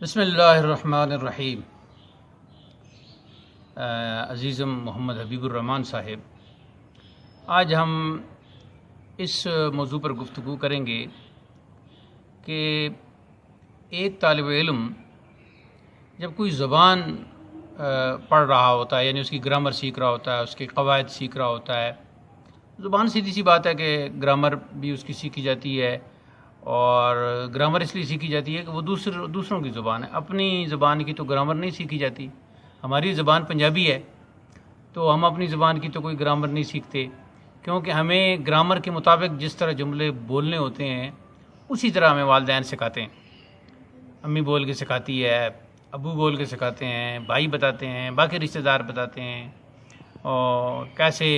بسم اللہ الرحمن الرحیم۔ عزیزم محمد حبیب الرحمن صاحب، آج ہم اس موضوع پر گفتگو کریں گے کہ ایک طالب علم جب کوئی زبان پڑھ رہا ہوتا ہے، یعنی اس کی گرامر سیکھ رہا ہوتا ہے، اس کے قواعد سیکھ رہا ہوتا ہے۔ زبان سیدھی سی بات ہے کہ گرامر بھی اس کی سیکھی جاتی ہے، اور گرامر اس لیے سیکھی جاتی ہے کہ وہ دوسروں کی زبان ہے، اپنی زبان کی تو گرامر نہیں سیکھی جاتی۔ ہماری زبان پنجابی ہے تو ہم اپنی زبان کی تو کوئی گرامر نہیں سیکھتے، کیونکہ ہمیں گرامر کے مطابق جس طرح جملے بولنے ہوتے ہیں اسی طرح ہمیں والدین سکھاتے ہیں۔ امی بول کے سکھاتی ہے، ابو بول کے سکھاتے ہیں، بھائی بتاتے ہیں، باقی رشتہ دار بتاتے ہیں، اور کیسے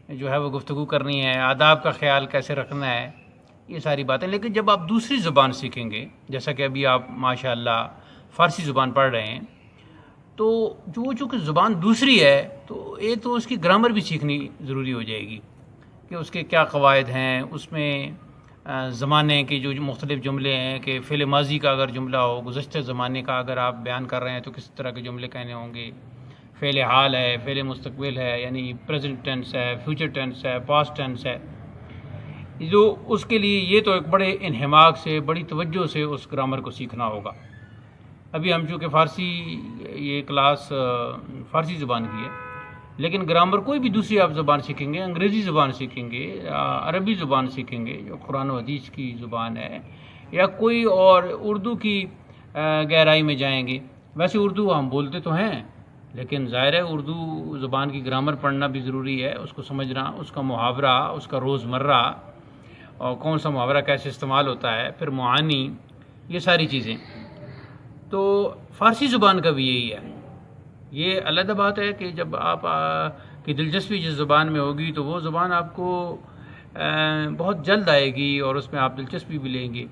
جو ہے وہ گفتگو کرنی ہے، آداب کا خیال کیسے رکھنا ہے، یہ ساری باتیں۔ لیکن جب آپ دوسری زبان سیکھیں گے، جیسا کہ ابھی آپ ماشاءاللہ فارسی زبان پڑھ رہے ہیں، تو چونکہ زبان دوسری ہے تو ایک تو اس کی گرامر بھی سیکھنی ضروری ہو جائے گی کہ اس کے کیا قواعد ہیں، اس میں زمانے کے جو مختلف جملے ہیں، کہ فعل ماضی کا اگر جملہ ہو، گزشتہ زمانے کا اگر آپ بیان کر رہے ہیں تو کس طرح کے جملے کہنے ہوں گے، فعل حال ہے، فعل مستقبل ہے، یعنی پریزنٹ ٹینس ہے، فیوچر ٹینس ہے، پاسٹ ٹینس ہے، جو اس کے لیے یہ تو ایک بڑے انہماک سے، بڑی توجہ سے اس گرامر کو سیکھنا ہوگا۔ ابھی ہم چونکہ فارسی، یہ کلاس فارسی زبان کی ہے، لیکن گرامر کوئی بھی دوسری آپ زبان سیکھیں گے، انگریزی زبان سیکھیں گے، عربی زبان سیکھیں گے جو قرآن و حدیث کی زبان ہے، یا کوئی اور اردو کی گہرائی میں جائیں گے۔ ویسے اردو ہم بولتے تو ہیں، لیکن ظاہر ہے اردو زبان کی گرامر پڑھنا بھی ضروری ہے، اس کو سمجھنا، اس کا محاورہ، اس کا روزمرہ، اور کون سا محاورہ کیسے استعمال ہوتا ہے، پھر معانی، یہ ساری چیزیں۔ تو فارسی زبان کا بھی یہی ہے۔ یہ علیحدہ بات ہے کہ جب آپ کی دلچسپی جس زبان میں ہوگی تو وہ زبان آپ کو بہت جلد آئے گی، اور اس میں آپ دلچسپی بھی لیں گے۔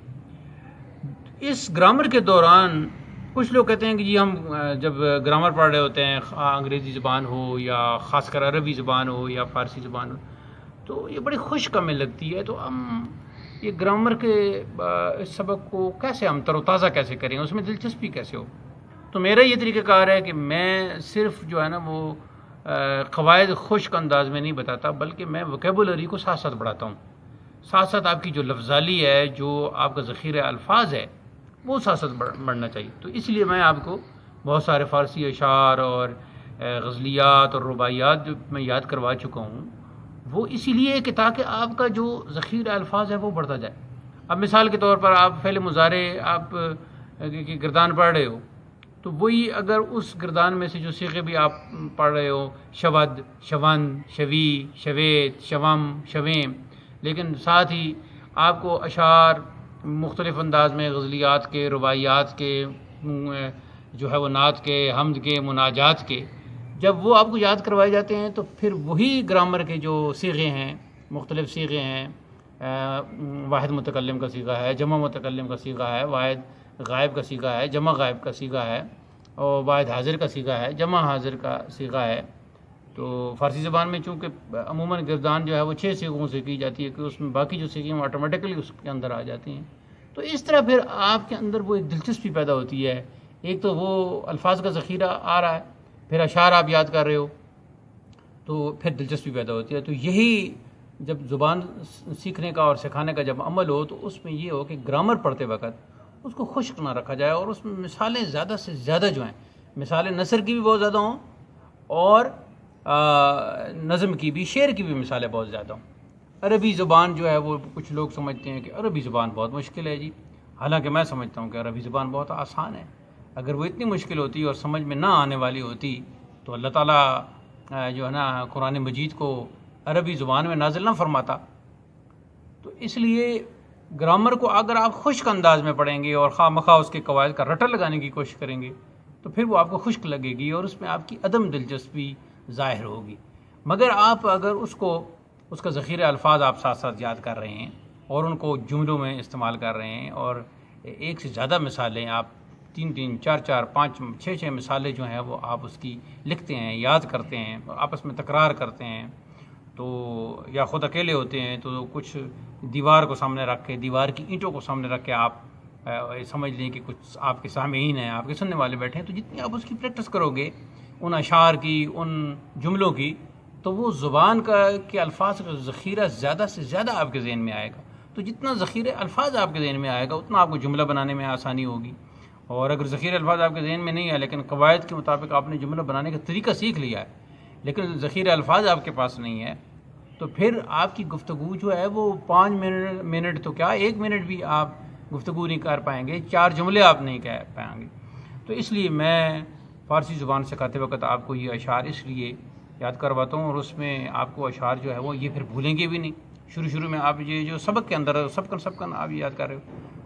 اس گرامر کے دوران کچھ لوگ کہتے ہیں کہ جی ہم جب گرامر پڑھ رہے ہوتے ہیں، انگریزی زبان ہو یا خاص کر عربی زبان ہو یا فارسی زبان ہو، تو یہ بڑی خوش ہمیں لگتی ہے، تو ہم یہ گرامر کے اس سبق کو کیسے ہم تر و تازہ کیسے کریں، اس میں دلچسپی کیسے ہو۔ تو میرا یہ طریقہ کار ہے کہ میں صرف جو ہے نا وہ قواعد خشک انداز میں نہیں بتاتا، بلکہ میں ووکیبولری کو ساتھ ساتھ بڑھاتا ہوں، ساتھ ساتھ آپ کی جو لفظالی ہے، جو آپ کا ذخیرہ الفاظ ہے، وہ ساتھ ساتھ بڑھنا چاہیے۔ تو اس لیے میں آپ کو بہت سارے فارسی اشعار اور غزلیات اور رباعیات جو میں یاد کروا چکا ہوں، وہ اسی لیے کہ تاکہ آپ کا جو ذخیرہ الفاظ ہے وہ بڑھتا جائے۔ اب مثال کے طور پر آپ فعل مضارع آپ کی گردان پڑھ رہے ہو، تو وہی اگر اس گردان میں سے جو صیغے بھی آپ پڑھ رہے ہو، شود، شون، شوی، شویت، شوم، شویم، لیکن ساتھ ہی آپ کو اشعار مختلف انداز میں، غزلیات کے، رباعیات کے، جو ہے وہ نعت کے، حمد کے، مناجات کے، جب وہ آپ کو یاد کروائے جاتے ہیں تو پھر وہی گرامر کے جو صیغے ہیں، مختلف صیغے ہیں، واحد متکلم کا صیغہ ہے، جمع متکلم کا صیغہ ہے، واحد غائب کا صیغہ ہے، جمع غائب کا صیغہ ہے، اور واحد حاضر کا صیغہ ہے، جمع حاضر کا صیغہ ہے۔ تو فارسی زبان میں چونکہ عموماً گردان جو ہے وہ 6 صیغوں سے کی جاتی ہے، کہ اس میں باقی جو صیغے ہیں آٹومیٹکلی اس کے اندر آ جاتی ہیں۔ تو اس طرح پھر آپ کے اندر وہ ایک دلچسپی پیدا ہوتی ہے، ایک تو وہ الفاظ کا ذخیرہ آ رہا ہے، پھر اشعار آپ یاد کر رہے ہو، تو پھر دلچسپی پیدا ہوتی ہے۔ تو یہی جب زبان سیکھنے کا اور سکھانے کا جب عمل ہو، تو اس میں یہ ہو کہ گرامر پڑھتے وقت اس کو خشک نہ رکھا جائے، اور اس میں مثالیں زیادہ سے زیادہ جو ہیں، مثالیں نثر کی بھی بہت زیادہ ہوں، اور نظم کی بھی، شعر کی بھی مثالیں بہت زیادہ ہوں۔ عربی زبان جو ہے وہ کچھ لوگ سمجھتے ہیں کہ عربی زبان بہت مشکل ہے جی، حالانکہ میں سمجھتا ہوں کہ عربی زبان بہت آسان ہے۔ اگر وہ اتنی مشکل ہوتی اور سمجھ میں نہ آنے والی ہوتی تو اللہ تعالیٰ جو ہے نا قرآن مجید کو عربی زبان میں نازل نہ فرماتا۔ تو اس لیے گرامر کو اگر آپ خشک انداز میں پڑھیں گے اور خواہ مخواہ اس کے قواعد کا رٹا لگانے کی کوشش کریں گے، تو پھر وہ آپ کو خشک لگے گی، اور اس میں آپ کی عدم دلچسپی ظاہر ہوگی۔ مگر آپ اگر اس کا ذخیرہ الفاظ آپ ساتھ ساتھ یاد کر رہے ہیں، اور ان کو جملوں میں استعمال کر رہے ہیں، اور ایک سے زیادہ مثالیں آپ 3 4 5 6 مثالیں جو ہیں وہ آپ اس کی لکھتے ہیں، یاد کرتے ہیں، آپس میں تکرار کرتے ہیں، تو یا خود اکیلے ہوتے ہیں تو کچھ دیوار کو سامنے رکھ کے، دیوار کی اینٹوں کو سامنے رکھ کے آپ سمجھ لیں کہ کچھ آپ کے سامعین ہیں، آپ کے سننے والے بیٹھے ہیں، تو جتنی آپ اس کی پریکٹس کرو گے ان اشعار کی، ان جملوں کی، تو وہ زبان کے الفاظ کا ذخیرہ زیادہ سے زیادہ آپ کے ذہن میں آئے گا۔ تو جتنا ذخیرہ الفاظ آپ کے ذہن میں آئے گا اتنا آپ کو جملہ بنانے میں آسانی ہوگی۔ اور اگر ذخیرہ الفاظ آپ کے ذہن میں نہیں ہے لیکن قواعد کے مطابق آپ نے جملہ بنانے کا طریقہ سیکھ لیا ہے لیکن ذخیرہ الفاظ آپ کے پاس نہیں ہے، تو پھر آپ کی گفتگو جو ہے وہ 5 منٹ تو کیا 1 منٹ بھی آپ گفتگو نہیں کر پائیں گے، 4 جملے آپ نہیں کہہ پائیں گے۔ تو اس لیے میں فارسی زبان سکھاتے وقت آپ کو یہ اشعار اس لیے یاد کرواتا ہوں، اور اس میں آپ کو اشعار جو ہے وہ یہ پھر بھولیں گے بھی نہیں۔ شروع میں آپ یہ جو سبق کے اندر سب کن آپ یاد کر رہے ہو،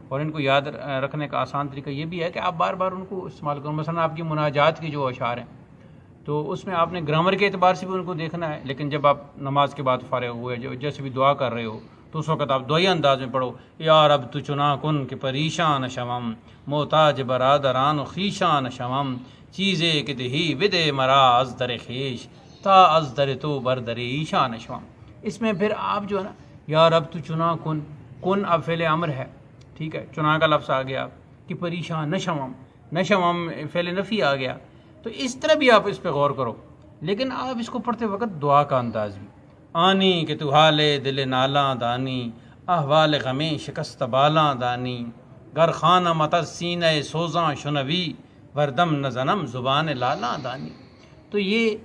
اور ان کو یاد رکھنے کا آسان طریقہ یہ بھی ہے کہ آپ بار بار ان کو استعمال کرو۔ مثلا آپ کی مناجات کے جو اشعار ہیں تو اس میں آپ نے گرامر کے اعتبار سے بھی ان کو دیکھنا ہے، لیکن جب آپ نماز کے بعد فارغ ہوئے جیسے بھی دعا کر رہے ہو تو اس وقت آپ دعائی انداز میں پڑھو، یا رب تو چنا کن کہ پریشان شوم، محتاج برادران و خیشان شوم، چیزے کہ دہی ودے مرا از در خیش تا از در تو بردر ایشان شوم۔ اس میں پھر آپ جو ہے نا یا رب تو چنا کن اب فعل امر ہے، ٹھیک ہے، چنا کا لفظ آ گیا، کہ پریشان نشوم فعل نفی آ گیا، تو اس طرح بھی آپ اس پہ غور کرو۔ لیکن آپ اس کو پڑھتے وقت دعا کا انداز بھی، آنی کہ تو حال دل نالاں دانی، احوال غمیں شکست بالاں دانی، گر خانہ متز سینہ سوزاں شنوی، وردم نزنم زبان لالاں دانی۔ تو یہ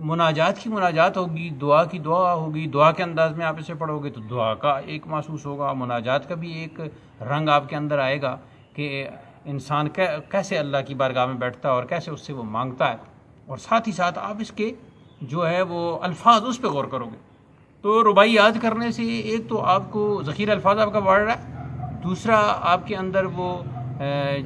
مناجات کی مناجات ہوگی، دعا کی دعا ہوگی، دعا کے انداز میں آپ اسے پڑھو گے تو دعا کا ایک محسوس ہوگا، مناجات کا بھی ایک رنگ آپ کے اندر آئے گا کہ انسان کیسے اللہ کی بارگاہ میں بیٹھتا ہے اور کیسے اس سے وہ مانگتا ہے، اور ساتھ ہی ساتھ آپ اس کے جو ہے وہ الفاظ اس پہ غور کرو گے۔ تو ربائی یاد کرنے سے ایک تو آپ کو ذخیرہ الفاظ آپ کا بڑھ رہا ہے، دوسرا آپ کے اندر وہ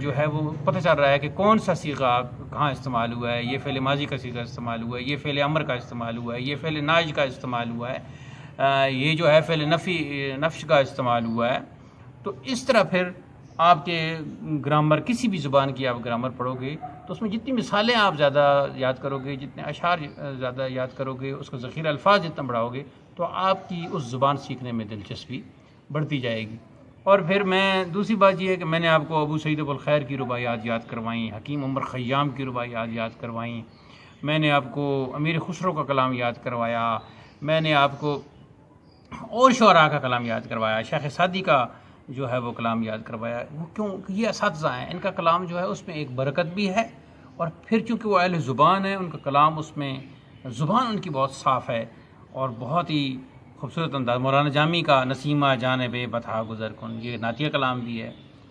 جو ہے وہ پتہ چل رہا ہے کہ کون سا صیغہ کہاں استعمال ہوا ہے، یہ فعل ماضی کا صیغہ استعمال ہوا ہے، یہ فعل امر کا استعمال ہوا ہے، یہ فعل ناج کا استعمال ہوا ہے، یہ جو ہے فعل نفش کا استعمال ہوا ہے۔ تو اس طرح پھر آپ کے گرامر، کسی بھی زبان کی آپ گرامر پڑھو گے تو اس میں جتنی مثالیں آپ زیادہ یاد کرو گے، جتنے اشعار زیادہ یاد کرو گے، اس کا ذخیرہ الفاظ جتنا بڑھاؤ گے تو آپ کی اس زبان سیکھنے میں دلچسپی بڑھتی جائے گی۔ اور پھر میں دوسری بات یہ ہے کہ میں نے آپ کو ابو سعید ابو الخیر کی رباعیات یاد کروائیں، حکیم عمر خیام کی رباعیات یاد کروائیں، میں نے آپ کو امیر خسرو کا کلام یاد کروایا، میں نے آپ کو اور شعراء کا کلام یاد کروایا، شیخ سعدی کا جو ہے وہ کلام یاد کروایا۔ وہ کیوں کہ یہ اساتذہ ہیں، ان کا کلام جو ہے اس میں ایک برکت بھی ہے، اور پھر چونکہ وہ اہل زبان ہیں ان کا کلام، اس میں زبان ان کی بہت صاف ہے اور بہت ہی خوبصورت انداز۔ مولانا جامی کا نسیمہ جانب بتھا گزر کن، یہ نعتیہ کلام بھی ہے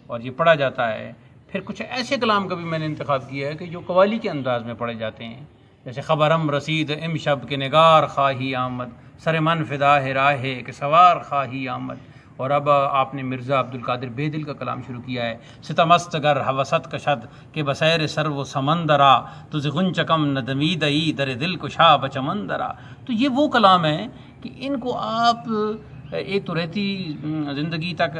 اور یہ پڑھا جاتا ہے۔ پھر کچھ ایسے کلام کا بھی میں نے انتخاب کیا ہے کہ جو قوالی کے انداز میں پڑھے جاتے ہیں، جیسے خبرم رسید امشب کے نگار خواہی آمد، سر من فدا ہے راہ کہ سوار خواہی آمد۔ اور اب آپ نے مرزا عبد القادر بیدل کا کلام شروع کیا ہے، ستمست گر حوست کشد کہ بسیر سر و سمندرا، تجھ غنچکم ندمیدئی در دل کشا بچمندرا۔ تو یہ وہ کلام ہیں کہ ان کو آپ ایک تو رہتی زندگی تک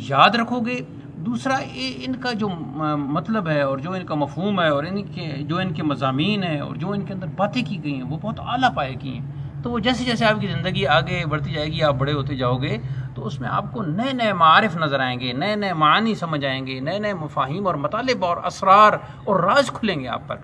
یاد رکھو گے، دوسرا ان کا جو مطلب ہے اور جو ان کا مفہوم ہے اور ان کے مضامین ہیں اور جو ان کے اندر باتیں کی گئی ہیں وہ بہت اعلیٰ پائے کی ہیں۔ تو وہ جیسے جیسے آپ کی زندگی آگے بڑھتی جائے گی، آپ بڑے ہوتے جاؤ گے تو اس میں آپ کو نئے نئے معارف نظر آئیں گے، نئے نئے معانی سمجھ آئیں گے، نئے نئے مفاہیم اور مطالب اور اسرار اور راز کھلیں گے آپ پر۔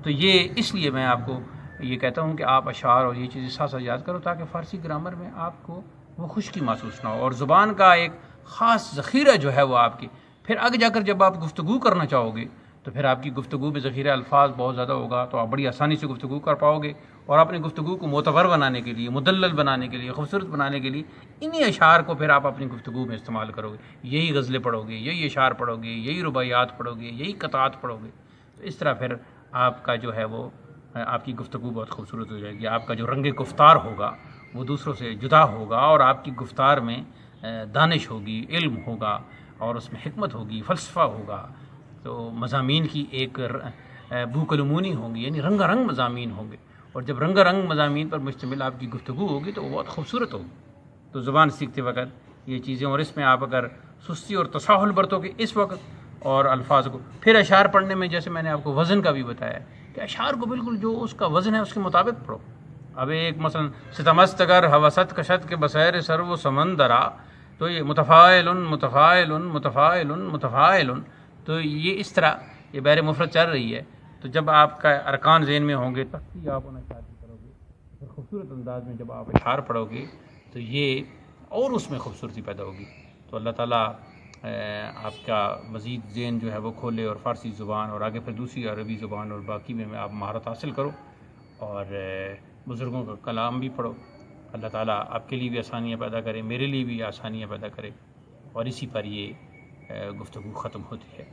تو یہ اس لیے میں آپ کو یہ کہتا ہوں کہ آپ اشعار اور یہ چیزیں ساتھ ساتھ یاد کرو تاکہ فارسی گرامر میں آپ کو وہ خشکی محسوس نہ ہو، اور زبان کا ایک خاص ذخیرہ جو ہے وہ آپ کی پھر آگے جا کر جب آپ گفتگو کرنا چاہو گے تو پھر آپ کی گفتگو میں ذخیرہ الفاظ بہت زیادہ ہوگا، تو آپ بڑی آسانی سے گفتگو کر پاؤ گے، اور اپنی گفتگو کو معتبر بنانے کے لیے، مدلل بنانے کے لیے، خوبصورت بنانے کے لیے انہی اشعار کو پھر آپ اپنی گفتگو میں استعمال کرو گے، یہی غزلیں پڑھو گے، یہی اشعار پڑھو گے، یہی رباعیات پڑھو گے، یہی قطعات پڑھو گے، تو اس طرح پھر آپ کا جو ہے وہ آپ کی گفتگو بہت خوبصورت ہو جائے گی، آپ کا جو رنگ گفتار ہوگا وہ دوسروں سے جدا ہوگا، اور آپ کی گفتار میں دانش ہوگی، علم ہوگا، اور اس میں حکمت ہوگی، فلسفہ ہوگا، تو مضامین کی ایک بوکلمونی ہوگی، یعنی رنگا رنگ مضامین ہوں گے، اور جب رنگا رنگ مضامین پر مشتمل آپ کی گفتگو ہوگی تو وہ بہت خوبصورت ہوگی۔ تو زبان سیکھتے وقت یہ چیزیں، اور اس میں آپ اگر سستی اور تساہل برتو گے اس وقت اور الفاظ کو، پھر اشعار پڑھنے میں جیسے میں نے آپ کو وزن کا بھی بتایا کہ اشعار کو بالکل جو اس کا وزن ہے اس کے مطابق پڑھو۔ اب ایک مثلا ستمست گر حوست کشد کے بسیر سر و سمندرا، تو یہ متفاعل متفاعل متفاعل متفاعل، تو یہ اس طرح یہ بیر مفرد چل رہی ہے. تو جب آپ کا ارکان ذہن میں ہوں گے تختی آپ ان اشعار کی کرو گے، پھر خوبصورت انداز میں جب آپ اشعار پڑھو گے تو یہ اور اس میں خوبصورتی پیدا ہوگی. تو اللہ تعالیٰ آپ کا مزید ذہن جو ہے وہ کھولے، اور فارسی زبان اور آگے پھر دوسری عربی زبان اور باقی میں آپ مہارت حاصل کرو، اور بزرگوں کا کلام بھی پڑھو. اللہ تعالیٰ آپ کے لیے بھی آسانیاں پیدا کرے، میرے لیے بھی آسانیاں پیدا کرے، اور اسی پر یہ گفتگو ختم ہوتی ہے.